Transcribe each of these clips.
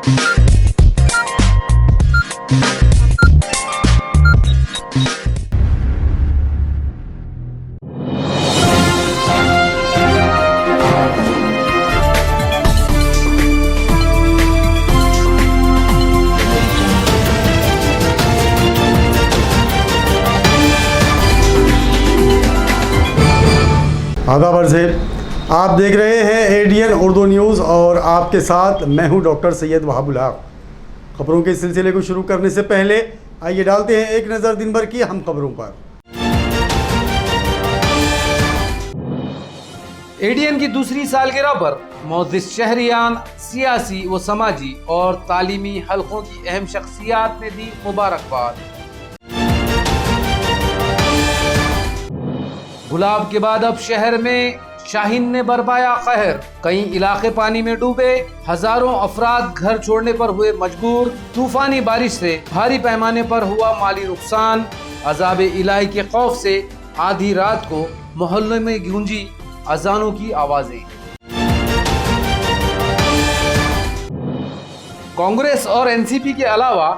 आदाब अर्ज़ है, आप देख रहे हैं एडीएन उर्दू न्यूज़ और आपके साथ मैं हूं डॉक्टर सैयद वहाबुल हक। खबरों के सिलसिले को शुरू करने से पहले आइए डालते हैं एक नज़र दिन भर की अहम खबरों पर। एडीएन की दूसरी सालगिरह पर मोअज़्ज़िज़ शहरियान, सियासी व समाजी और तालीमी हलकों की अहम शख्सियात ने दी मुबारकबाद। गुलाब के बाद अब शहर में शाहीन ने बरपाया कहर, कई इलाके पानी में डूबे, हजारों अफराद घर छोड़ने पर हुए मजबूर। तूफानी बारिश से भारी पैमाने पर हुआ माली नुकसान। अज़ाब इलाही के खौफ से आधी रात को मोहल्लों में गूंजी अजानों की आवाजें। कांग्रेस और एनसीपी के अलावा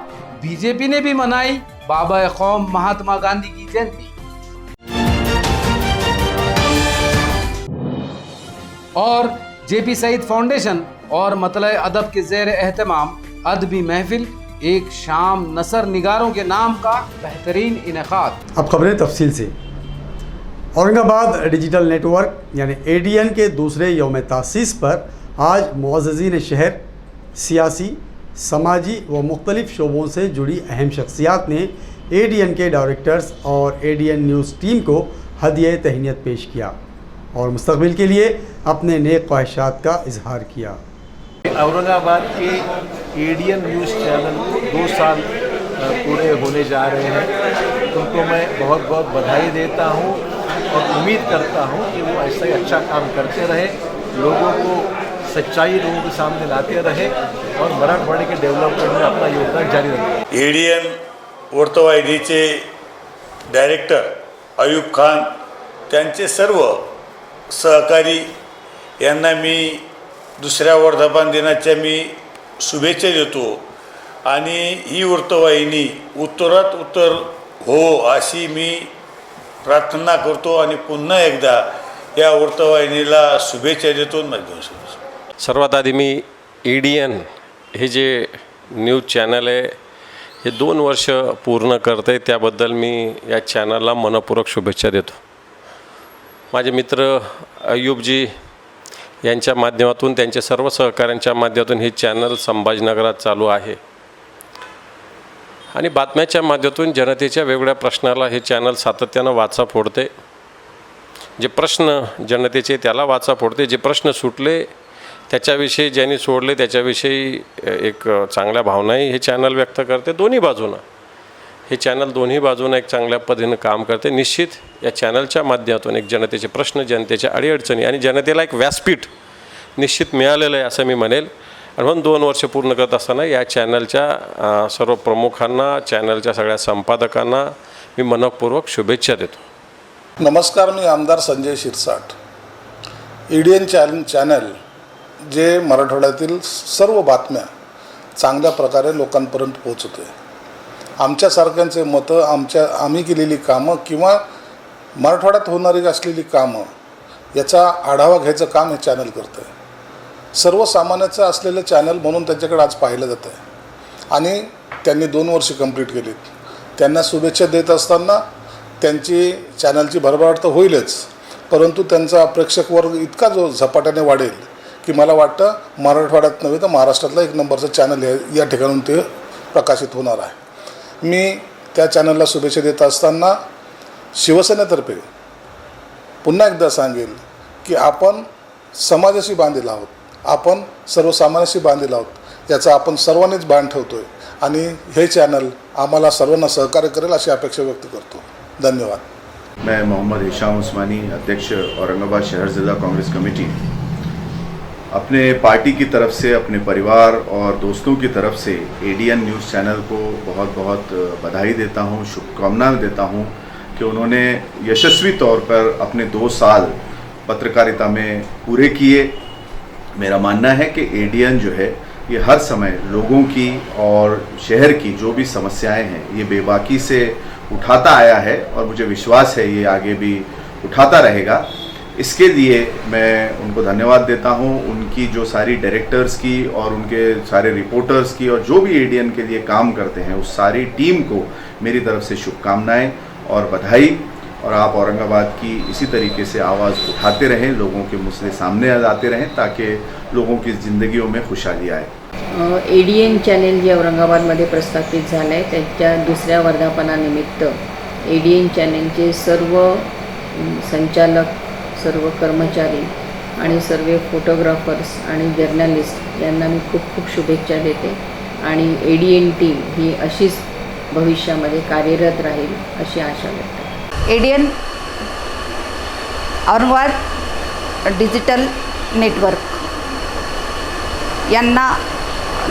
बीजेपी ने भी मनाई बाबा कौम महात्मा गांधी की जयंती। और जेपी सईद फाउंडेशन और मतले अदब के ज़ेर एहतमाम अदबी महफिल एक शाम नसर निगारों के नाम का बेहतरीन इनेकाद। अब खबरें तफसील से। औरंगाबाद डिजिटल नेटवर्क यानी एडीएन के दूसरे यौम तासीस पर आज मुअज़्ज़िज़ीन शहर, सियासी, समाजी व मुख्तलिफ शोबों से जुड़ी अहम शख्सियात ने एडीएन के डायरेक्टर्स और एडीएन न्यूज़ टीम को हदिया तहनीत पेश किया और मुस्तक़बिल के लिए अपने नेक ख्वाहिशात का इजहार किया। औरंगाबाद के एडीएन न्यूज़ चैनल को 2 साल पूरे होने जा रहे हैं। उनको मैं बहुत बहुत बधाई देता हूं और उम्मीद करता हूं कि वो ऐसा ही अच्छा काम करते रहे, लोगों को सच्चाई लोगों के सामने लाते रहे और मराठवाड़े के डेवलपमेंट में अपना योगदान जारी रखें। एडीएन वृत्तवाहिनीचे डायरेक्टर अयूब खान, त्यांचे सर्व सहकारी यांना मी दुसऱ्या वर्धापन दिनाच्या मी शुभेच्छा देतो आणि ही वृत्तवाहिनी उत्तरात उत्तर हो अशी मी प्रार्थना करतो आणि पुन्हा एकदा या वृत्तवाहिनीला शुभेच्छा देतो। सर्वात आधी मी एडीएन हे जे न्यूज चॅनल आहे हे 2 वर्ष पूर्ण करते, त्याबद्दल मी या चॅनलला मनपूर्वक शुभेच्छा देतो। माझे मित्र अय्यूबजी यांच्या माध्यमातून, त्यांच्या सर्व सहकाऱ्यांच्या माध्यमातून हे चॅनल संभाजीनगरात चालू आहे आणि बातम्याच्या माध्यमातून जनतेच्या वेगवेगळ्या प्रश्नाला हे चॅनल सातत्यानं वाचा फोडते। जे प्रश्न जनतेचे त्याला वाचा फोडते, जे प्रश्न सुटले त्याच्याविषयी, ज्यांनी सोडले त्याच्याविषयी एक चांगल्या भावनाही हे चॅनल व्यक्त करते। दोन्ही बाजूनं हे चॅनल दोन्ही बाजूनं एक चांगल्या पद्धतीनं काम करते। निश्चित या चॅनलच्या माध्यमातून एक जनतेचे प्रश्न, जनतेच्या अडीअडचणी आणि जनतेला एक व्यासपीठ निश्चित मिळालेलं आहे असं मी म्हणेल। आणि म्हणून 2 वर्ष पूर्ण करत असताना या चॅनलच्या सर्व प्रमुखांना, चॅनलच्या सगळ्या संपादकांना मी मनपूर्वक शुभेच्छा देतो। नमस्कार, मी आमदार संजय शिरसाट। एडीएन चॅनल जे मराठवाड्यातील सर्व बातम्या चांगल्या प्रकारे लोकांपर्यंत पोहोचवते। आमच्यासारख्यांचे मतं, आम्ही केलेली कामं किंवा मराठवाड्यात होणारी असलेली कामं याचा आढावा घ्यायचं काम हे चॅनल करतं आहे। सर्वसामान्याचं असलेलं चॅनल म्हणून त्यांच्याकडे आज पाहिलं जातं आहे आणि त्यांनी 2 वर्ष कंप्लीट केलीत। त्यांना शुभेच्छा देत असताना त्यांची चॅनलची भरभराट तर होईलच, परंतु त्यांचा प्रेक्षक वर्ग इतका जो झपाट्याने वाढेल की मला वाटतं मराठवाड्यात नव्हे तर महाराष्ट्रातला 1 नंबरचं चॅनल या ठिकाणून ते प्रकाशित होणार आहे। मी त्या चॅनलला शुभेच्छा देत असताना शिवसेनेतर्फे पुन्हा एकदा सांगेल की आपण समाजाशी बांधील आहोत, आपण सर्वसामान्यांशी बांधील आहोत, याचा आपण सर्वांनीच भान ठेवतो आहे आणि हे चॅनल आम्हाला सर्वांना सहकार्य करेल अशी अपेक्षा व्यक्त करतो। धन्यवाद। मैं मोहम्मद हिशाम उस्मानी, अध्यक्ष औरंगाबाद शहर ज़िला कांग्रेस कमेटी, अपने पार्टी की तरफ से, अपने परिवार और दोस्तों की तरफ से एडीएन न्यूज़ चैनल को बहुत बहुत बधाई देता हूं, शुभकामनाएं देता हूं कि उन्होंने यशस्वी तौर पर अपने 2 साल पत्रकारिता में पूरे किए। मेरा मानना है कि एडीएन जो है ये हर समय लोगों की और शहर की जो भी समस्याएं हैं ये बेबाकी से उठाता आया है और मुझे विश्वास है ये आगे भी उठाता रहेगा। इसके लिए मैं उनको धन्यवाद देता हूं, उनकी जो सारी डायरेक्टर्स की और उनके सारे रिपोर्टर्स की और जो भी एडीएन के लिए काम करते हैं उस सारी टीम को मेरी तरफ से शुभकामनाएं और बधाई। और आप औरंगाबाद की इसी तरीके से आवाज़ उठाते रहें, लोगों के मसले सामने आते रहें ताकि लोगों की ज़िंदगियों में खुशहाली आए। एडीएन चॅनेल जे औरंगाबादमध्ये प्रस्थापित झालं आहे त्याच्या दुसऱ्या वर्धापनानिमित्त एडीएन चॅनेलचे सर्व संचालक, सर्व कर्मचारी आणि सर्व फोटोग्राफर्स आणि जर्नलिस्ट यांना मी खूप खूप शुभेच्छा देते आणि एडीएन टीम ही अशीच भविष्यामध्ये कार्यरत राहील अशी आशा व्यक्त करते। एडीएन औरंगाबाद डिजिटल नेटवर्क यांना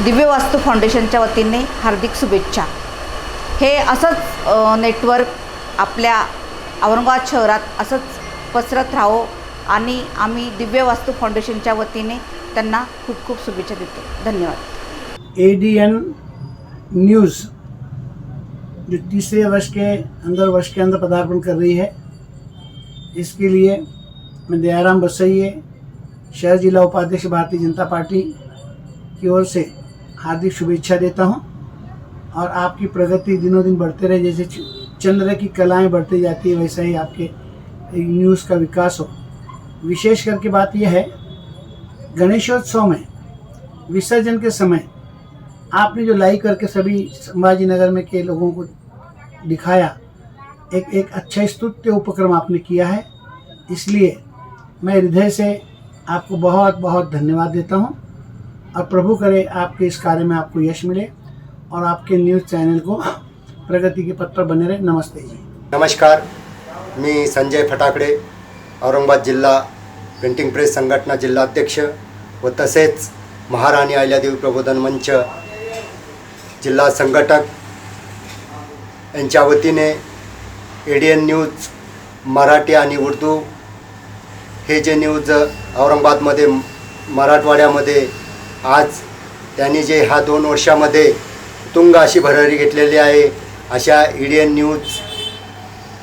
दिव्य वास्तू फाउंडेशनच्या वतीने हार्दिक शुभेच्छा। हे असंच नेटवर्क आपल्या औरंगाबाद शहरात असंच पसरत राहो आणि आम्ही दिव्य वास्तू फाउंडेशनच्या वतीने त्यांना खूप खूप शुभेच्छा देतो। धन्यवाद। एडीएन न्यूज़ जो तीसरे वर्ष के अंदर पदार्पण कर रही है, इसके लिए मैं दयाराम बसैये, शहर जिला उपाध्यक्ष भारतीय जनता पार्टी की ओर से हार्दिक शुभेच्छा देता हूं और आपकी प्रगति दिनों दिन बढ़ते रहे। जैसे चंद्र की कलाएं बढ़ती जाती है वैसा ही आपके न्यूज़ का विकास हो। विशेष करके बात यह है, गणेशोत्सव में विसर्जन के समय आपने जो लाइव करके सभी संभाजी नगर में के लोगों को दिखाया, एक अच्छा स्तुत्य उपक्रम आपने किया है, इसलिए मैं हृदय से आपको बहुत बहुत धन्यवाद देता हूं और प्रभु करे आपके इस कार्य में आपको यश मिले और आपके न्यूज़ चैनल को प्रगति के पथ पर बने रहे। नमस्ते जी। नमस्कार, मी संजय फटाकडे, औरंगाबाद जिल्हा प्रिंटिंग प्रेस संघटना जिल्हाध्यक्ष व तसेच महाराणी अहिल्यादेवी प्रबोधन मंच जिल्हा संघटक यांच्या वतीने एडीएन न्यूज मराठी आणि उर्दू हे जे न्यूज औरंगाबादमध्ये मराठवाड्यामध्ये आज त्यांनी जे ह्या 2 वर्षामध्ये तुंग अशी भरारी घेतलेली आहे, अशा एडीएन न्यूज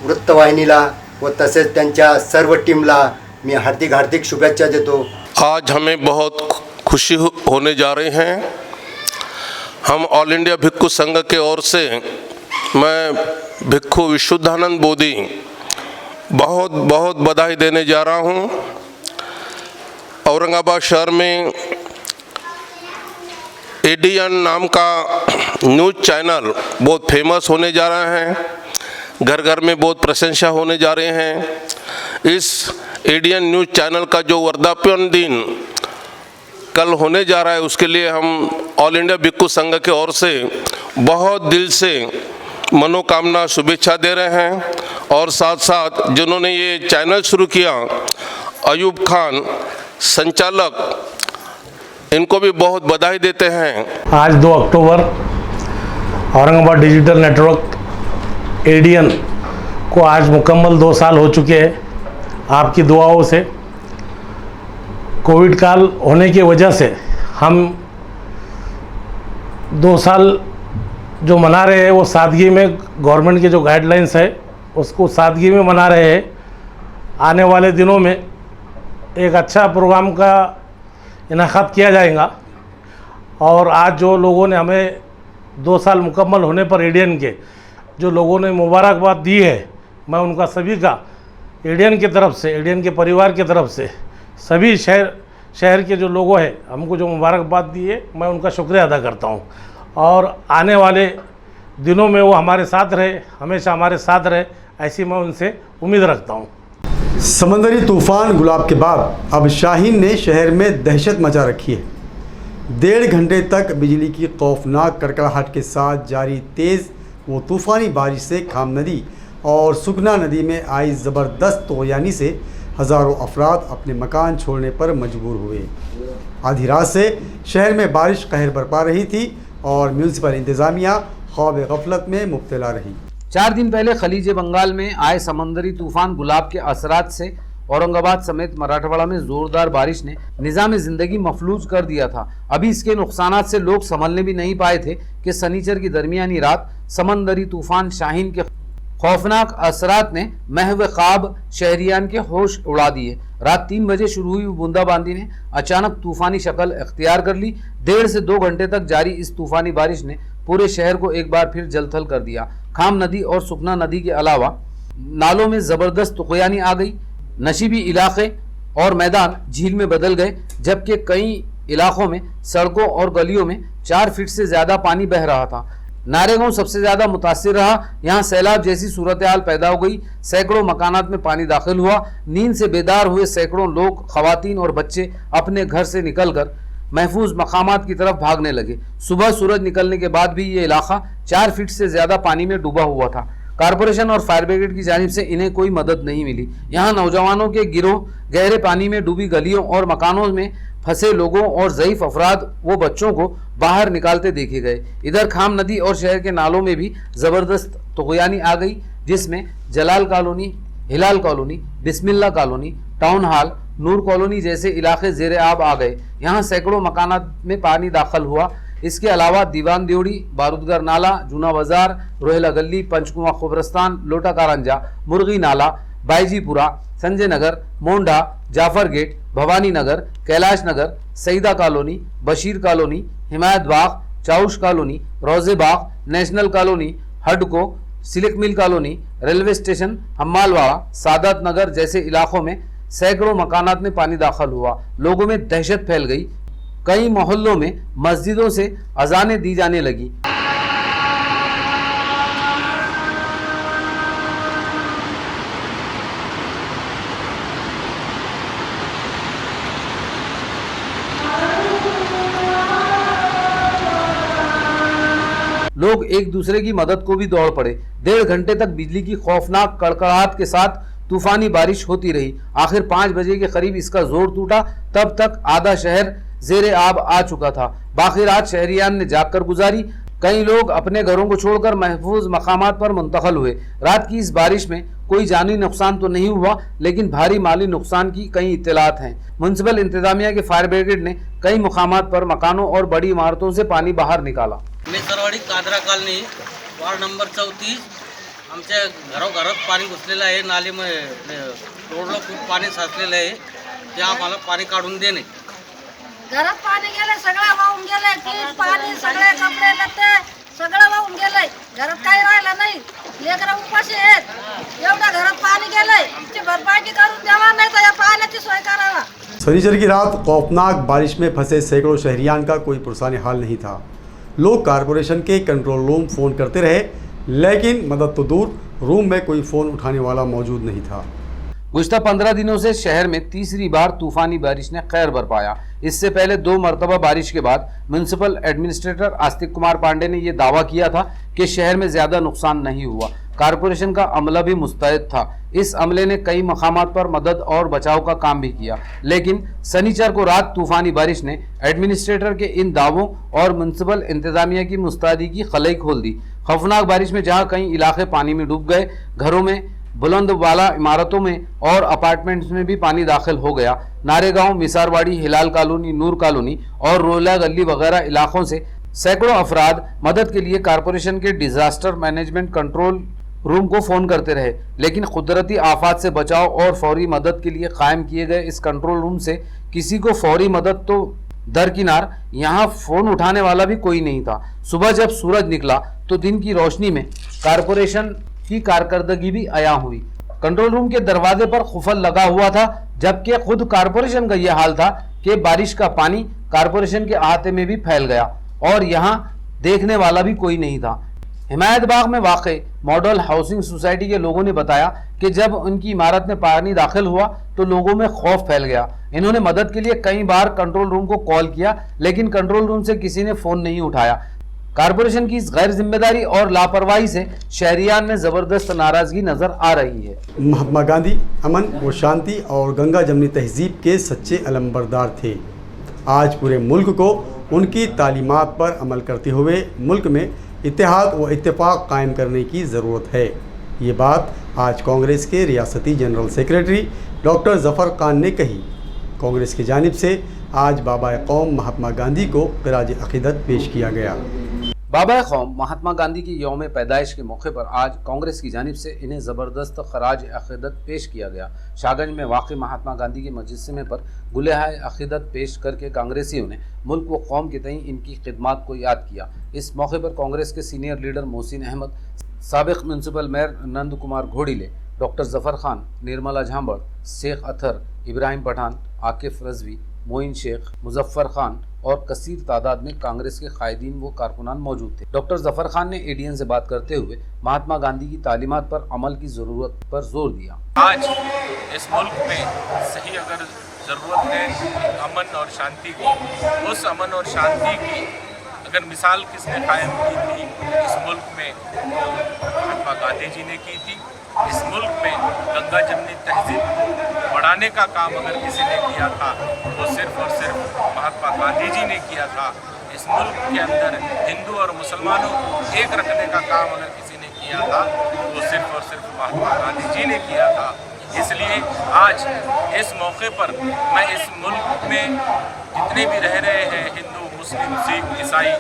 वृत्तवाहिनीला व तसेच त्यांच्या सर्व टीमला मी हार्दिक शुभेच्छा देतो। आज हमें बहुत खुशी होने जा रही हैं। हम ऑल इंडिया भिक्खु संघ के ओर से मैं भिक्खु विशुद्धानंद बोधी बहुत बहुत बधाई देने जा रहा हूं। औरंगाबाद शहर में एडीएन नाम का न्यूज़ चैनल बहुत फेमस होने जा रहा है, घर घर में बहुत प्रशंसा होने जा रहे हैं। इस एडीएन न्यूज़ चैनल का जो वर्धापन दिन कल होने जा रहा है, उसके लिए हम ऑल इंडिया भिक्खु संघ के ओर से बहुत दिल से मनोकामना शुभेच्छा दे रहे हैं और साथ साथ जिन्होंने ये चैनल शुरू किया अयूब खान संचालक, इनको भी बहुत बधाई देते हैं। आज 2 अक्टूबर औरंगाबाद डिजिटल नेटवर्क एडीएन को आज मुकम्मल 2 साल हो चुके हैं। आपकी दुआओं से कोविड काल होने की वजह से हम 2 साल जो मना रहे हैं वो सादगी में, गवर्नमेंट के जो गाइडलाइंस है उसको सादगी में मना रहे हैं। आने वाले दिनों में एक अच्छा प्रोग्राम का इनाक़ात किया जाएगा और आज जो लोगों ने हमें 2 साल मुकम्मल होने पर एडीएन के जो लोगों ने मुबारकबाद दी है, मैं उनका सभी का एडीएन की तरफ से, एडीएन के परिवार की तरफ से सभी शहर के जो लोगों हैं हमको जो मुबारकबाद दी है, मैं उनका शुक्रिया अदा करता हूं और आने वाले दिनों में वो हमारे साथ रहे, हमेशा हमारे साथ रहे, ऐसी मैं उनसे उम्मीद रखता हूं। समंदरी तूफान गुलाब के बाद अब शाहीन ने शहर में दहशत मचा रखी है। 1.5 घंटे तक बिजली की खौफनाक कड़कड़ाहट के साथ जारी तेज़ व तूफ़ानी बारिश से खाम नदी और सुखना नदी में आई ज़बरदस्त तोयानी से हज़ारों अफराद अपने मकान छोड़ने पर मजबूर हुए। आधी रात से शहर में बारिश कहर बरपा रही थी और म्यूनसिपल इंतज़ामिया ख्वाब गफलत में मुब्तला रही। 4 दिन पहले खलीज बंगाल में आए समंदरी तूफान गुलाब के असरात से औरंगाबाद समेत मराठवाड़ा में जोरदार बारिश ने निज़ाम ज़िंदगी मफलूज कर दिया था। अभी इसके नुकसानात से लोग संभलने भी नहीं पाए थे कि शनिचर की दरमियानी रात समंदरी तूफान शाहीन के खौफनाक असरात ने महव ख्वाब शहरियान के होश उड़ा दिए। रात 3 बजे शुरू हुई बूंदाबांदी ने अचानक तूफानी शक्ल इख्तियार कर ली। 1.5 से 2 घंटे तक जारी इस तूफानी बारिश ने पूरे शहर को एक बार फिर जलथल कर दिया। खाम नदी और सुखना नदी के अलावा नालों में ज़बरदस्त तुग़यानी आ गई। नशीबी इलाके और मैदान झील में बदल गए, जबकि कई इलाकों में सड़कों और गलियों में 4 फीट से ज़्यादा पानी बह रहा था। नारेगांव सबसे ज़्यादा मुतासिर रहा। यहाँ सैलाब जैसी सूरत हाल पैदा हो गई। सैकड़ों मकानात में पानी दाखिल हुआ। नींद से बेदार हुए सैकड़ों लोग, खवातीन और बच्चे अपने घर से निकलकर महफूज मकामात की तरफ भागने लगे। सुबह सूरज निकलने के बाद भी ये इलाका 4 फीट से ज़्यादा पानी में डूबा हुआ था। कारपोरेशन और फायर ब्रिगेड की जानिब से इन्हें कोई मदद नहीं मिली। यहाँ नौजवानों के गिरोह गहरे पानी में डूबी गलियों और मकानों में फंसे लोगों और ज़ईफ़ अफराद व बच्चों को बाहर निकालते देखे गए। इधर खाम नदी और शहर के नालों में भी ज़बरदस्त तुग़यानी आ गई, जिसमें जलाल कॉलोनी, हिलाल कॉलोनी, बिस्मिल्ला कॉलोनी, टाउन हॉल, नूर कॉलोनी जैसे इलाके ज़ेरे आब आ गए। यहाँ सैकड़ों मकानात में पानी दाखिल हुआ। इसके अलावा दीवान देवड़ी, बारूदगर नाला, जूना बाजार, रोहेला गली, पंचकुआ कब्रस्तान, लोटा कारंजा, मुर्गी नाला, बाईजीपुरा, संजय नगर, मोंडा, Jafar gate, Bhavani Nagar, Kailash Nagar, Saeeda colony, Bashir colony, हिमायत बाग, चाउश कॉलोनी, रोजे बाग, नेशनल कॉलोनी, हडको, सिलिक मिल कॉलोनी, रेलवे स्टेशन, हम्मालवाड़ा, सादत नगर जैसे इलाकों में सैकड़ों मकानात में पानी दाखिल हुआ। लोगों में दहशत फैल गई। कई मोहल्लों में मस्जिदों से अजानें दी जाने लगी। लोग एक दूसरे की मदद को भी दौड़ पड़े। 1.5 घंटे तक बिजली की खौफनाक कड़कड़ाहट के साथ तूफानी बारिश होती रही। आखिर 5 बजे के करीब इसका जोर टूटा। तब तक आधा शहर ज़ेरे आब आ चुका था। बाकी रात शहरियान ने जागकर गुजारी। कई लोग अपने घरों को छोड़कर महफूज मकामात पर मुंतकिल हुए। रात की इस बारिश में कोई जानी नुकसान तो नहीं हुआ, लेकिन भारी माली नुकसान की कई इत्तलात हैं। म्युनिसिपल इंतजामिया के फायर ब्रिगेड ने कई मकामात पर मकानों और बड़ी इमारतों से पानी बाहर निकाला। मेसरवाडी कादरा कॉलनी, वार्ड नंबर 34, आमच्या घरोघरात पाणी घुसलेलं आहे. नालीमध्ये रोडला खूप पाणी साचलेलं आहे. ते आम्हाला पाणी काढून देणे. घरात पाणी गेले, सगळं वाहून गेले. पीठ पाणी, सगळे कपडे लत्ते सगळं वाहून गेलंय. घरात काही राहिलं नाही. लेकरं उपाशी आहेत. एवढं घरात पाणी गेलंय. आमची भरपाई करून द्यावा, नाही तर या पाण्याची सोय करावा। शनिचर की रात खौफनाक बारिश में फंसे सैकड़ों शहरियान का कोई पुरसाने हाल नहीं था। लोग कारपोरेशन के कंट्रोल रूम फ़ोन करते रहे, लेकिन मदद तो दूर, रूम में कोई फ़ोन उठाने वाला मौजूद नहीं था। गुज़िश्ता 15 दिनों से शहर में तीसरी बार तूफ़ानी बारिश ने खैर बरपाया। इससे पहले 2 मरतबा बारिश के बाद म्युनिसिपल एडमिनिस्ट्रेटर आस्तिक कुमार पांडे ने यह दावा किया था कि शहर में ज़्यादा नुकसान नहीं हुआ। कारपोरेशन का अमला भी मुस्तैद था। इस अमले ने कई मकामात पर मदद और बचाव का काम भी किया, लेकिन शनिचर को रात तूफ़ानी बारिश ने एडमिनिस्ट्रेटर के इन दावों और म्युनिसिपल इंतजामिया की मुस्तैदी की खलई खोल दी। खौफनाक बारिश में जहाँ कई इलाके पानी में डूब गए, घरों में, बुलंद वाला इमारतों में और अपार्टमेंट्स में भी पानी दाखिल हो गया। नारेगांव, मिसारवाड़ी, हिलाल कॉलोनी, नूर कॉलोनी और रोला गली वगैरह इलाकों से सैकड़ों अफराद मदद के लिए कारपोरेशन के डिजास्टर मैनेजमेंट कंट्रोल रूम को फ़ोन करते रहे, लेकिन कुदरती आफात से बचाव और फौरी मदद के लिए कायम किए गए इस कंट्रोल रूम से किसी को फौरी मदद तो दरकिनार, यहाँ फ़ोन उठाने वाला भी कोई नहीं था। सुबह जब सूरज निकला तो दिन की रोशनी में कारपोरेशन की कारकर्दगी भी आया हुई। कंट्रोल रूम के दरवाजे पर खुफल लगा हुआ था, जबकि खुद कारपोरेशन का यह हाल था कि बारिश का पानी कारपोरेशन के अहाते में भी फैल गया और यहाँ देखने वाला भी कोई नहीं था। हिमायत बाग में वाक़े मॉडल हाउसिंग सोसाइटी के लोगों ने बताया कि जब उनकी इमारत में पानी दाखिल हुआ तो लोगों में खौफ फैल गया। इन्होंने मदद के लिए कई बार कंट्रोल रूम को कॉल किया, लेकिन कंट्रोल रूम से किसी ने फ़ोन नहीं उठाया। कारपोरेशन की इस गैर जिम्मेदारी और लापरवाही से शहरियान में ज़बरदस्त नाराज़गी नज़र आ रही है। महात्मा गांधी अमन व शांति और गंगा जमनी तहजीब के सच्चे अलंबरदार थे। आज पूरे मुल्क को उनकी तालीमात पर अमल करते हुए मुल्क में इत्तेहाद व इत्तेफाक कायम करने की ज़रूरत है। ये बात आज कांग्रेस के रियासती general secretary doctor Zafar Khan ने कही। कांग्रेस की जानिब से आज बाबा कौम महात्मा गांधी को खिराज अक़ीदत पेश किया गया। बाबा कौम महात्मा गांधी की यौम पैदाइश के मौके पर आज कांग्रेस की जानिब से इन्हें ज़बरदस्त खराज अक़ीदत पेश किया गया। शाहगंज में वाक़ महात्मा गांधी के मुजस्समे पर गुलेहाए अक़ीदत पेश करके कांग्रेसियों ने मुल्क व कौम के तई इनकी खिदमात को याद किया। इस मौके पर कांग्रेस के सीनियर लीडर मोहसिन अहमद, साबिक़ municipal mayor Nand Kumar Ghodile, doctor Zafar Khan, Nirmala Jhambad, Sheikh Athar, Ibrahim Pathan, Akif Rizvi, Moin Sheikh, Muzaffar Khan और कसीर तादाद में कांग्रेस के कायदीन व कारकुनान मौजूद थे। डॉक्टर ज़फ़र खान ने एडीएन से बात करते हुए महात्मा गांधी की तालीमात पर अमल की ज़रूरत पर जोर दिया। आज इस मुल्क में सही अगर ज़रूरत है अमन और शांति की, उस अमन और शांति की अगर मिसाल किसने कायम की थी इस मुल्क में, महात्मा गांधी जी ने की थी। इस मुल्क में गंगा जमनी तहजीब बढ़ाने का काम अगर किसी ने किया था तो सिर्फ और सिर्फ महात्मा गांधी जी ने किया था। इस मुल्क के अंदर हिंदू और मुसलमानों को एक रखने का काम अगर किसी ने किया था तो सिर्फ और सिर्फ महात्मा गांधी जी ने किया था। इसलिए आज इस मौके पर मैं इस मुल्क में जितने भी रह रहे हैं हिंदू, मुस्लिम, सिख, ईसाई,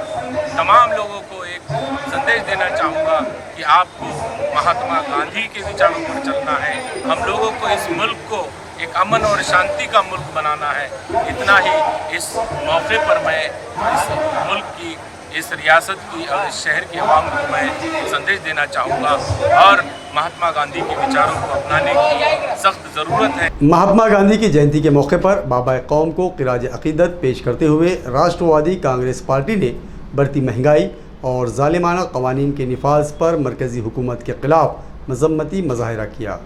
तमाम लोगों को एक संदेश देना चाहूँगा कि आपको महात्मा गांधी के विचारों पर चलना है। हम लोगों को इस मुल्क को एक अमन और शांति का मुल्क बनाना है। इतना ही इस मौके पर मैं इस मुल्क की, इस रियासत की और इस शहर के अवाम को मैं संदेश देना चाहूँगा और महात्मा गांधी के विचारों को अपनाने की सख्त ज़रूरत है। महात्मा गांधी की जयंती के मौके पर बाबा कौम को खिराज अक़ीदत पेश करते हुए राष्ट्रवादी कांग्रेस पार्टी ने बढ़ती महंगाई और ज़ालिमाना क़वानीन के निफाज पर मरकज़ी हुकूमत के ख़िलाफ़ मज़म्मती मुज़ाहिरा किया।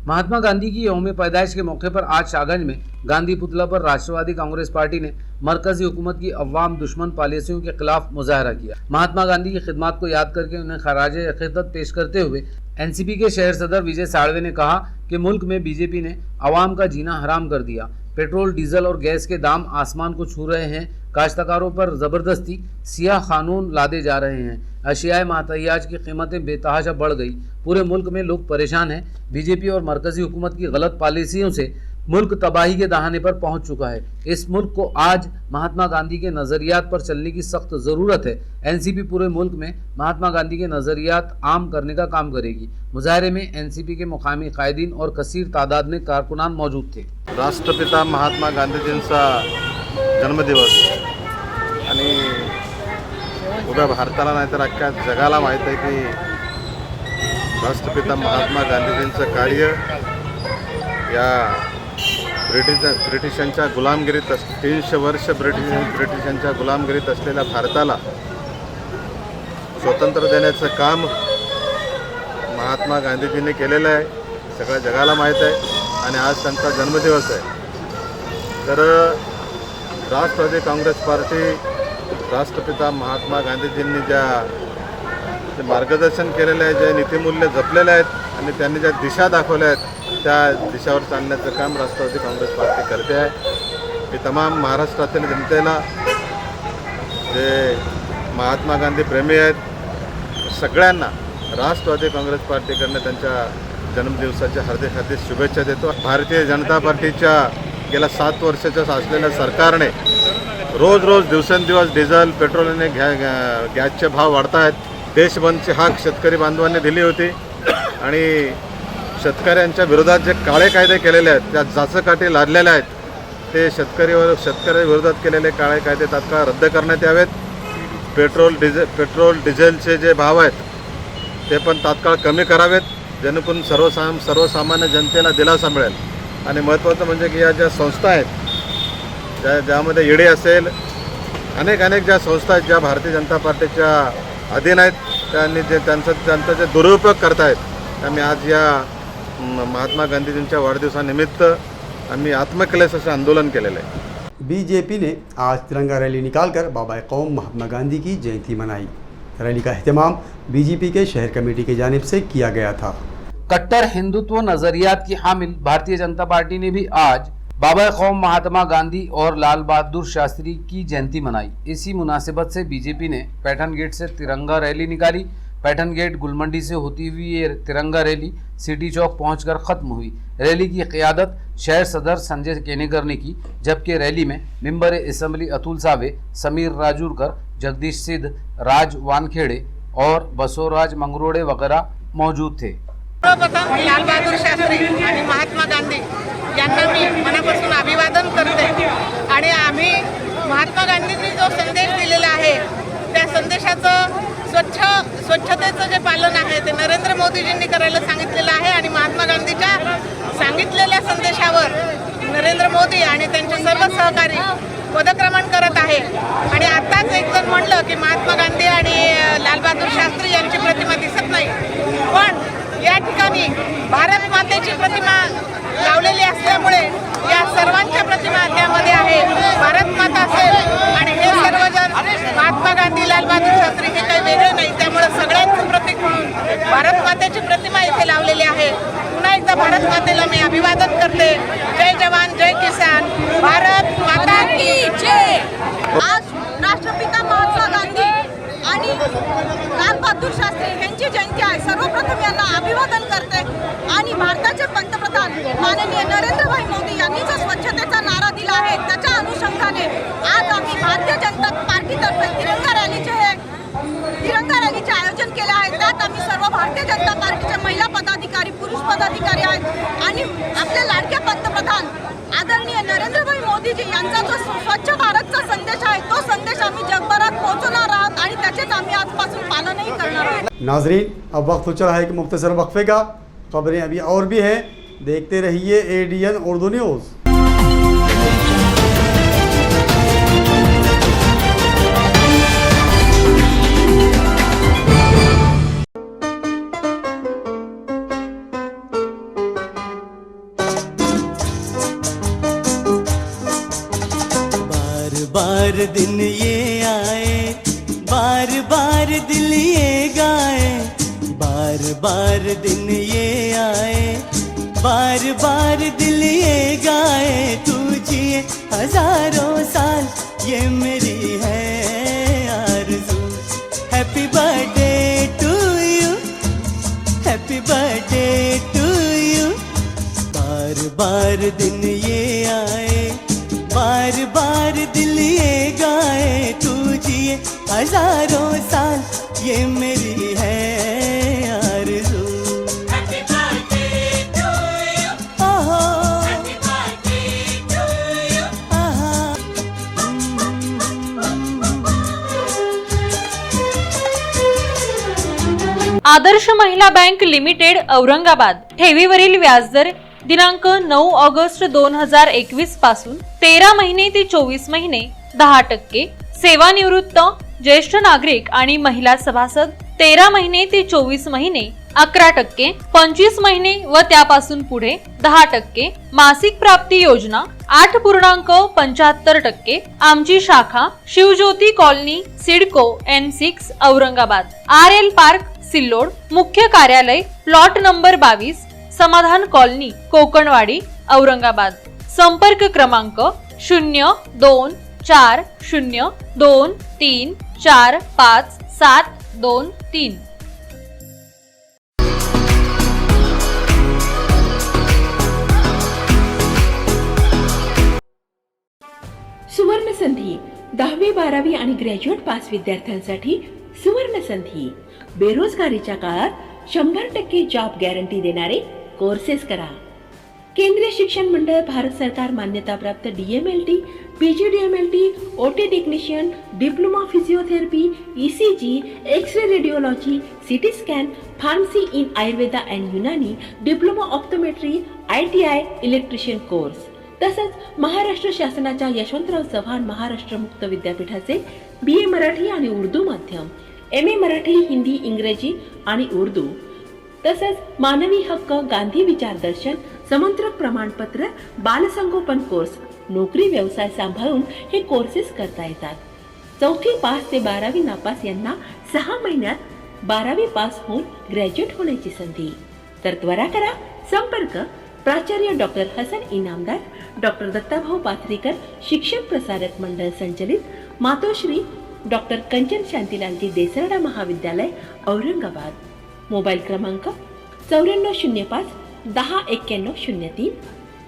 महात्मा गांधी की यौम पैदाइश के मौके पर आज शाहगंज में गांधी पुतला पर राष्ट्रवादी कांग्रेस पार्टी ने मरकजी हुकूमत की अवाम दुश्मन पॉलिसियों के खिलाफ मुजाहरा किया। महात्मा गांधी की खिदमत को याद करके उन्हें खराज अक़ीदत पेश करते हुए एनसीपी के शहर सदर विजय साड़वे ने कहा कि मुल्क में बीजेपी ने अवाम का जीना हराम कर दिया। पेट्रोल, डीजल और गैस के दाम आसमान को छू रहे हैं। काश्तकारों पर ज़बरदस्ती सियाह कानून लादे जा रहे हैं। अशियाए मातहियाज की कीमतें बेतहाशा बढ़ गई। पूरे मुल्क में लोग परेशान हैं। बीजेपी और मरकजी हुकूमत की गलत पॉलिसियों से मुल्क तबाही के दहाने पर पहुंच चुका है। इस मुल्क को आज महात्मा गांधी के नज़रियात पर चलने की सख्त ज़रूरत है। एनसीपी पूरे मुल्क में महात्मा गांधी के नज़रियात आम करने का काम करेगी। मुजाहरे में एनसीपी के मुकामी कायदीन और कसीर तादाद में कारकुनान मौजूद थे। राष्ट्रपिता महात्मा गांधीजींचा जन्मदिवस आणि उभ्या भारताला नाही तर अख्ख्या जगाला माहीत आहे की राष्ट्रपिता महात्मा गांधीजींचं कार्य या ब्रिटिशांच्या गुलामगिरीत 300 वर्ष ब्रिटिशांच्या गुलामगिरीत असलेल्या भारताला स्वतंत्र देण्याचं काम महात्मा गांधीजींनी केलेलं आहे, सगळ्या जगाला माहीत आहे आणि आज त्यांचा जन्मदिवस आहे। तर राष्ट्रवादी काँग्रेस पार्टी राष्ट्रपिता महात्मा गांधीजींनी ज्या मार्गदर्शन केलेलं आहे, जे नीतिमूल्य जपलेले आहेत आणि त्यांनी ज्या दिशा दाखवल्या आहेत त्या दिशावर चालण्याचं काम राष्ट्रवादी काँग्रेस पार्टी करते आहे। मी तमाम महाराष्ट्रातील जनतेला जे महात्मा गांधी प्रेमी आहेत सगळ्यांना राष्ट्रवादी काँग्रेस पार्टीकडनं त्यांच्या जन्मदिवसाच्या हार्दिक हार्दिक शुभेच्छा देतो। भारतीय जनता पार्टीच्या गेल्या 7 वर्षाच्या असलेल्या सरकारने रोज दिवसेंदिवस डिझेल, पेट्रोल आणि गॅसचे भाव वाढत आहेत। देशबंदची हाक शेतकरी बांधवांनी दिली होती आणि शेतकऱ्यांच्या विरोधात जे काळे कायदे केलेले आहेत, त्या जाचकाठी लादलेल्या आहेत, ते शेतकऱ्याविरोधात केलेले काळे कायदे तात्काळ रद्द करण्यात यावेत। पेट्रोल डिझेलचे जे भाव आहेत ते पण तात्काळ कमी करावेत, जेणेकरून सर्वसामान्य जनतेला दिलासा मिळेल। आणि महत्त्वाचं म्हणजे की या ज्या संस्था आहेत ज्यामध्ये ईडी असेल, अनेक ज्या संस्था आहेत ज्या भारतीय जनता पार्टीच्या अधीन आहेत, त्यांनी जे त्यांचा जे दुरुपयोग करतायत, आम्ही आज या महात्मा गांधीजींच्या वाढदिवसानिमित्त आम्ही आत्मक्लेशाचं आंदोलन केलेलं आहे। बीजेपी ने आज तिरंगा रैली निकालकर बाबा कौम महात्मा गांधी की जयंती मनाई। रैली का एहतमाम बीजेपी के शहर कमेटी की जानिब से किया गया था। कट्टर हिंदुत्व नजरियात की हामिल भारतीय जनता पार्टी ने भी आज बाबा कौम महात्मा गांधी और लाल बहादुर शास्त्री की जयंती मनाई। इसी मुनासिबत से बीजेपी ने पैठन गेट से तिरंगा रैली निकाली। पैठन गेट गुलमंडी से होती हुई ये तिरंगा रैली सिटी चौक पहुंचकर खत्म हुई। रैली की क़ियादत शहर सदर संजय केनेकर ने की, जबकि रैली में मेंबर असेंबली अतुल सावे, समीर राजूरकर, जगदीश सिद्ध, राज वानखेड़े और बसवराज मंगरोड़े वगैरह मौजूद थे। सर्वप्रथम लाल बहादूर शास्त्री आणि महात्मा गांधी यांना मी मनापासून अभिवादन करते आणि आम्ही महात्मा गांधींनी जो संदेश दिलेला आहे त्या संदेशाचं स्वच्छतेचं जे पालन आहे ते नरेंद्र मोदीजींनी करायला सांगितलेलं आहे आणि महात्मा गांधीच्या सांगितलेल्या संदेशावर नरेंद्र मोदी आणि त्यांचे सर्व सहकारी पदक्रमण करत आहे। आणि आत्ताच एक जण म्हणलं की महात्मा गांधी आणि लाल बहादूर शास्त्री यांची प्रतिमा दिसत नाही, पण या ठिकाणी भारत मातेची प्रतिमा लावलेली असल्यामुळे या सर्वांच्या प्रतिमा त्यामध्ये आहे। भारत माता असेल आणि हे सर्वजण महात्मा गांधी, लाल बहादूर शास्त्री हे काही वेगळे नाही, त्यामुळे सगळ्यांचं प्रतीक म्हणून भारत मातेची प्रतिमा इथे लावलेली आहे। पुन्हा एकदा भारत मातेला मी अभिवादन करते। जय जवान जय किसान, भारत माता की जय। आज राष्ट्रपिता महात्मा गांधी आणि लाल बहादूर शास्त्री यांची जयंती आहे। सर्वप्रथम यांना अभिवादन करते आणि भारताचे पंतप्रधान माननीय नरेंद्रभाई मोदी यांनी जो स्वच्छतेचा नारा दिला आहे त्याच्या अनुषंगाने आज आम्ही भारतीय जनता पार्टीतर्फे तिरंगा रॅलीचे आयोजन केले आहे। त्यात आम्ही सर्व भारतीय जनता पार्टीचे महिला पदाधिकारी, पुरुष पदाधिकारी आहेत आणि आपले लाडके पंतप्रधान आदरणीय नरेंद्रभाई मोदीजी यांचा जो स्वच्छ भारतचा संदेश आहे तो संदेश आम्ही जगभरात पोहोचवणार आहोत आणि त्याचेच आम्ही आजपासून पालनही करणार आहोत। नाजरीन, अब वक्त हो चला है कि मुख्तसर वक्फे का। खबरें अभी और भी हैं, देखते रहिए ADN उर्दू न्यूज़। बार दिन ये आए, बार बार दिल ये गाए, बार बार दिन ये आए, बार बार दिल ये गाए। तू जिए हजारों साल ये मेरी है आरज़ू। Happy birthday to you, happy birthday to you. बार बार दिन ये आए, बार बार दिल ये गाए। तू जिए हजारों साल ये मेरी है आरज़ू। हैप्पी बर्थडे टू यू, ओहो हैप्पी बर्थडे टू यू, आहा। आदर्श महिला बँक लिमिटेड औरंगाबाद ठेवीवरील व्याजदर दिनांक 9 ऑगस्ट 2021 पासून 13 महिने ते 24 महिने 10%, सेवानिवृत्त ज्येष्ठ नागरिक आणि महिला सभासद 13 महिने ते 24 महिने 11%, 25 महिने व त्यापासून पुढे 10%, मासिक प्राप्ती योजना 8.75%। आमची शाखा Shivjyoti colony, CIDCO N6 Aurangabad, RL park Sillod, मुख्य कार्यालय प्लॉट नंबर 22, समाधान कॉलनी, कोकणवाडी, औरंगाबाद। संपर्क क्रमांक 024023455723। सुवर्ण संधी 10वी 12वी आणि ग्रॅज्युएट पास विद्यार्थ्यांसाठी सुवर्ण संधी। बेरोजगारीच्या काळात 100% जॉब गॅरंटी देणारे कोर्सेस करा। केंद्रीय शिक्षण मंडळ, भारत सरकार मान्यताप्राप्त DMLT, PGDMLT, OT technician, diploma physiotherapy, ECG, x-ray radiology, CT scan, pharmacy in Ayurveda and Unani, diploma optometry, ITI electrician course, तसंच महाराष्ट्र शासनाच्या यशवंतराव चव्हाण महाराष्ट्र मुक्त विद्यापीठाचे BA मराठी आणि उर्दू माध्यम, MA मराठी, हिंदी, इंग्रजी आणि उर्दू, तसंच मानवी हक्क, गांधी विचार दर्शन, समंत्रक प्रमाणपत्र, बालसंगोपन कोर्स, नोकरी व्यवसाय सांभाळून हे कोर्सेस करता येतात। 4थी पास ते 12वी नापास यांना 6 महिन्यात 12वी पास होऊन ग्रॅज्युएट होण्याची संधी। तर त्वरा करा, संपर्क प्राचार्य डॉक्टर हसन इनामदार, डॉक्टर दत्ताभाऊ पाथरीकर, शिक्षण प्रसारक मंडळ संचलित, मातोश्री डॉक्टर कंचन शांतीलालजी देसरडा महाविद्यालय औरंगाबाद. मोबाईल क्रमांक 9405 109103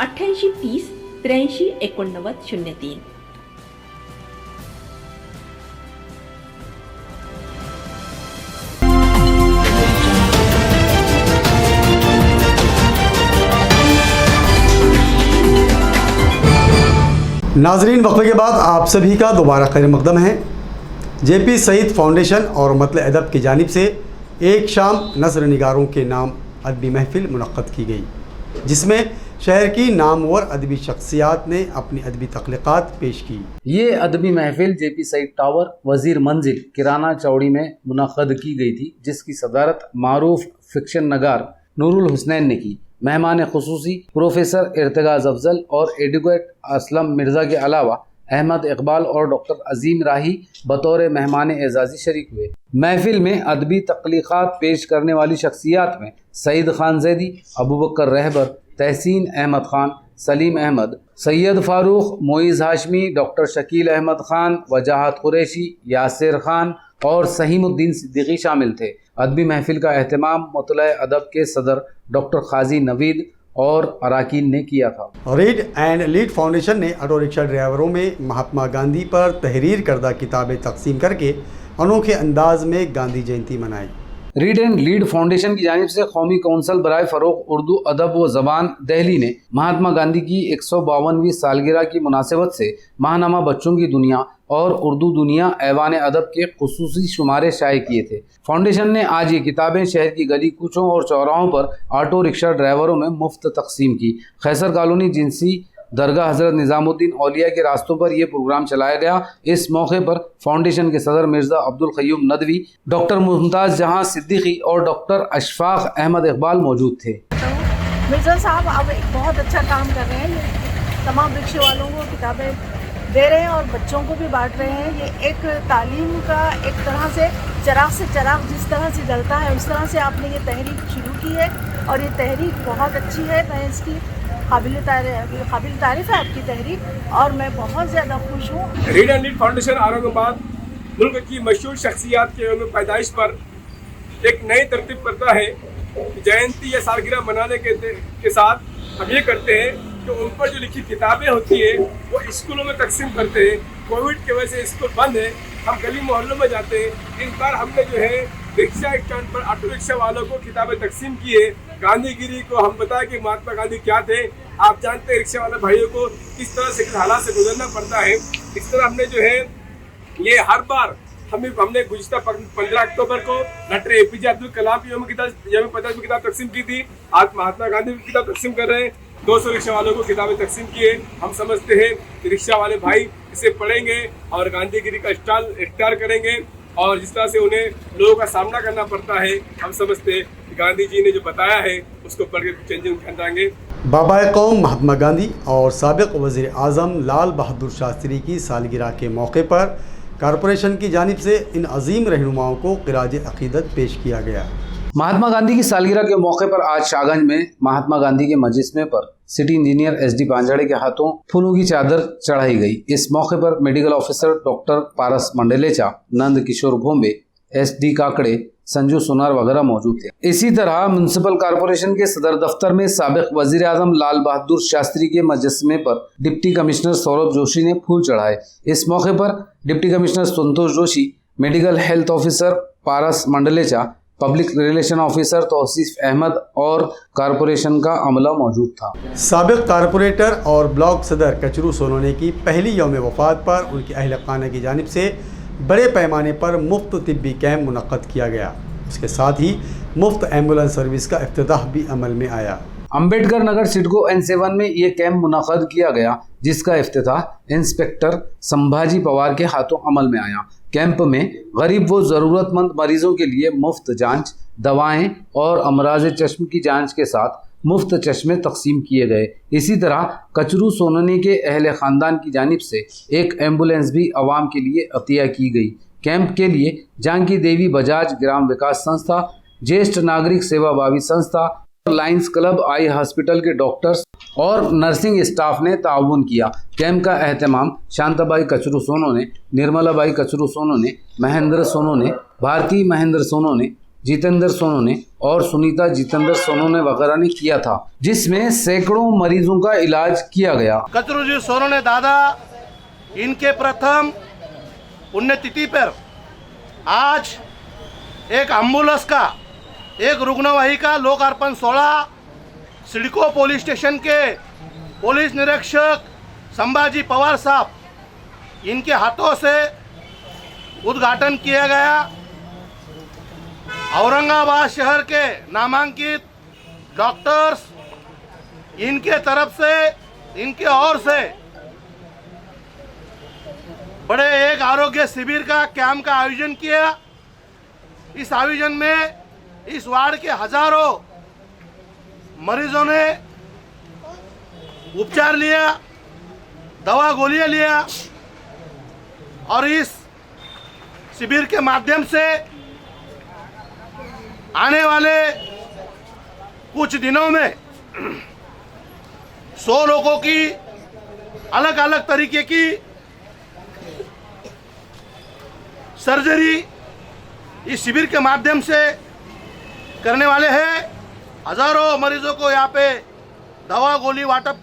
8830 83 8903. नाजरीन, वक्फे के बाद आप सभी का दोबारा खैर मकदम है। जेपी सईद फाउंडेशन और मतले अदब की जानिब से एक शाम नसर निगारों के नाम अदबी महफिल मुनक्कद की गई, जिसमें शहर की नामवर अदबी शख्सियात ने अपनी अदबी तख्लीक़ात पेश की। ये अदबी महफिल जेपी सईद टावर वजीर मंजिल किराना चौड़ी में मुनक्कद की गई थी, जिसकी सदारत मारूफ फिक्शन नगार नूरुल हुसनैन ने की। मेहमान खुसूसी प्रोफेसर इर्तिगाज़ अफजल और एडवोकेट असलम मिर्ज़ा के अलावा अहमद इकबाल और डॉक्टर अजीम राही बतौर मेहमान एजाज़ी शरीक हुए। महफिल में अदबी तख्लीक़ात पेश करने वाली शख्सियात में सईद खान जैदी, अबू बकर रहबर, तहसीन अहमद खान, सलीम अहमद, सैयद फारूक, मोइज़ हाशमी, डॉक्टर शकील अहमद खान, वजाहत कुरैशी, यासिर खान और सहीमुद्दीन सिद्दीकी शामिल थे। अदबी महफिल का एहतमाम मुतलए अदब के सदर डॉक्टर खाजी नवीद और अराकीन ने किया था। रीड एंड लीड फाउंडेशन ने ऑटो रिक्शा ड्राइवरों में महात्मा गांधी पर तहरीर करदा किताबें तकसीम करके अनोखे अंदाज में गांधी जयंती मनाई। रीड एंड लीड फाउंडेशन की जानिब से कौमी कौंसल बराए फ़रोग़ उर्दू अदब व ज़बान दिल्ली ने महात्मा गांधी की 152वीं सालगिरह की मुनासिबत से माहनामा बच्चों की दुनिया और उर्दू दुनिया ऐवान अदब के खुसूसी शुमारे शाये किए थे। फाउंडेशन ने आज ये किताबें शहर की गली कूचों और चौराहों पर ऑटो रिक्शा ड्राइवरों में मुफ्त तकसीम की। खैसर कॉलोनी, जिनसी, दरगाह हज़रत निज़ामुद्दीन औलिया के रास्तों पर यह प्रोग्राम चलाया गया। इस मौके पर फाउंडेशन के सदर मिर्ज़ा अब्दुल क़य्यूम नदवी, डॉक्टर मुमताज़ जहां सिद्दीकी और डॉक्टर अशफाक अहमद इकबाल मौजूद थे। मिर्ज़ा साहब अब एक बहुत अच्छा काम कर रहे हैं, तमाम रिक्शे वालों को किताबें दे रहे हैं और बच्चों को भी बांट रहे हैं। ये एक तालीम का एक तरह से चिराग जिस तरह से जलता है उस तरह से आपने ये तहरीक शुरू की है और ये तहरीक बहुत अच्छी है। मैं इसकी काबिल तारीफ है आपकी तहरीक और मैं बहुत ज़्यादा खुश हूँ। Read and lead foundation Aurangabad मुल्क की मशहूर शख्सियात के यौम पैदाइश पर एक नई तरतीब करता है। जयंती या सालगिरह मनाने के साथ हम ये करते हैं कि उन पर जो लिखी किताबें होती है वो स्कूलों में तकसीम करते हैं। कोविड की वजह से स्कूल बंद है, हम गली मोहल्लों में जाते हैं। इस बार हमने जो है रिक्शा स्टैंड पर ऑटो रिक्शा वालों को किताबें तकसीम की है। गांधीगिरी को हम बताया कि महात्मा गांधी क्या थे। आप जानते हैं रिक्शा वाले भाइयों को किस तरह से हालात से गुजरना पड़ता है। इस तरह हमने जो है ये हर बार हमने गुज़िश्ता 15 अक्टूबर को डॉक्टर APJ अब्दुल कलाम की यौम पैदाइश में किताब तकसीम की थी। आज महात्मा गांधी की किताब तकसीम कर रहे हैं। 200 रिक्शा वालों को किताबें तकसीम किए। हम समझते हैं कि रिक्शा वाले भाई इसे पढ़ेंगे और गांधीगिरी का इख्तियार करेंगे और जिस तरह से उन्हें लोगों का सामना करना पड़ता है, हम समझते हैं कि गांधी जी ने जो बताया है उसको पढ़ के चेंजिंग कराएंगे। बाबा कौम महात्मा गांधी और साबिक वज़ीर आज़म लाल बहादुर शास्त्री की सालगिरह के मौके पर कॉरपोरेशन की जानिब से इन अजीम रहनुमाओं को क़िराज अक़ीदत पेश किया गया। महात्मा गांधी की सालगिरह के मौके पर आज शाहगंज में महात्मा गांधी के मजलिस पर सिटी इंजीनियर SD पांजड़े के हाथों फूलों की चादर चढ़ाई गई। इस मौके पर मेडिकल ऑफिसर डॉक्टर पारस मंडलेचा, नंद किशोर भोंबे, SD काकड़े, संजू सुनार वगैरह मौजूद थे। इसी तरह म्युनिसिपल कॉरपोरेशन के सदर दफ्तर में साबिक वजीर आजम लाल बहादुर शास्त्री के मजस्मे पर डिप्टी कमिश्नर सौरभ जोशी ने फूल चढ़ाए। इस मौके पर deputy commissioner Santosh Joshi, medical health officer Paras Mandlecha, public relation officer Tausif Ahmed और कॉरपोरेशन का अमला मौजूद था। साबिक कॉरपोरेटर और ब्लॉक सदर कचरू सोनोने की पहली यौम वफ़ात पर उनकी अहल खाना की जानिब से बड़े पैमाने पर मुफ्त तिब्बी कैम्प मुनक्कद किया गया। इसके साथ ही मुफ्त एम्बुलेंस सर्विस का इफ्तिताह भी अमल में आया। अम्बेडकर नगर सिडको N7 में ये कैंप मुनक्कद किया गया, जिसका इफ्तिताह इंस्पेक्टर संभाजी पवार के हाथों अमल में आया। कैंप में गरीब व ज़रूरतमंद मरीजों के लिए मुफ्त जांच, दवाएं और अमराज चश्म की जांच के साथ मुफ्त चश्मे तकसीम किए गए। इसी तरह कचरू सोननी के अहले ख़ानदान की जानिब से एक एम्बुलेंस भी आवाम के लिए अतिया की गई। कैंप के लिए जानकी देवी बजाज ग्राम विकास संस्था, ज्येष्ठ नागरिक सेवा भावी संस्था, लायंस क्लब आई हॉस्पिटल के डॉक्टर्स और नर्सिंग स्टाफ ने ताउन किया। कैंप का एहतमाम शांताबाई कचरू सोनो ने, निर्मलाबाई कचरू सोनो ने, महेंद्र सोनो ने, भारती महेंद्र सोनो ने, जितेंद्र सोनो ने और सुनीता जितेंद्र सोनो ने वगैरह ने किया था, जिसमें सैकड़ों मरीजों का इलाज किया गया। कचरू जी सोनो ने दादा, इनके प्रथम पुण्यतिथि पर आज एक एम्बुलेंस का, एक रुग्णवाहिका लोकार्पण 16 सिडको पुलिस स्टेशन के पुलिस निरीक्षक संभाजी पवार साहब इनके हाथों से उद्घाटन किया गया। औरंगाबाद शहर के नामांकित डॉक्टर्स इनके तरफ से, इनके ओर से बड़े एक आरोग्य शिविर का कैंप का आयोजन किया। इस आयोजन में इस वार्ड के हजारों मरीजों ने उपचार लिया, दवा गोलियां लिया और इस शिविर के माध्यम से आने वाले कुछ दिनों में 100 लोगों की अलग अलग तरीके की सर्जरी इस शिविर के माध्यम से करने वाले हैं। हजारों मरीजों को यहाँ पे दवा गोली वाटप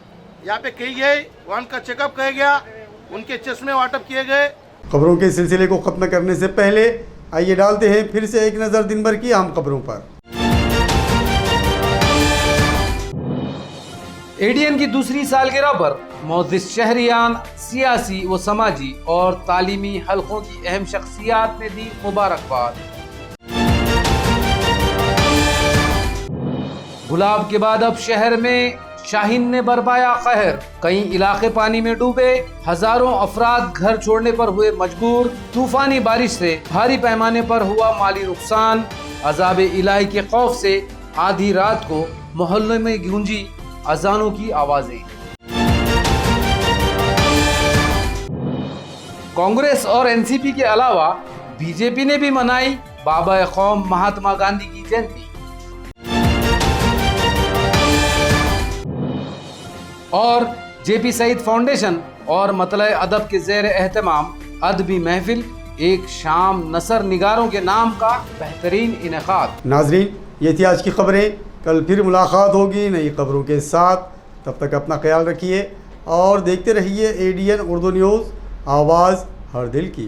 यहाँ पे की गई, उनका चेकअप किया गया, उनके चश्मे वाटप किए गए। खबरों के सिलसिले को खत्म करने से पहले आइए डालते हैं फिर से एक नज़र दिन भर की अहम खबरों पर। एडीएन की दूसरी सालगिरह पर मोअज़्ज़िज़ शहरियान, सियासी व समाजी और तालीमी हलकों की अहम शख्सियात ने दी मुबारकबाद। गुलाब के बाद अब शहर में शाहीन ने बरपाया कहर, कई इलाके पानी में डूबे, हजारों अफराद घर छोड़ने पर हुए मजबूर, तूफानी बारिश से भारी पैमाने पर हुआ माली नुकसान, अज़ाब इलाही के खौफ से आधी रात को मोहल्ले में गूंजी अजानों की आवाजें। कांग्रेस और एनसीपी के अलावा बीजेपी ने भी मनाई बाबा कौम महात्मा गांधी की जयंती। और जेपी सईद फाउंडेशन और मतलए अदब के ज़ेर एहतमाम अदबी महफिल एक शाम नसर निगारों के नाम का बेहतरीन इनेकाद। नाजरीन, ये थी आज की खबरें। कल फिर मुलाकात होगी नई खबरों के साथ। तब तक अपना ख्याल रखिए और देखते रहिए एडीएन उर्दू न्यूज़, आवाज़ हर दिल की।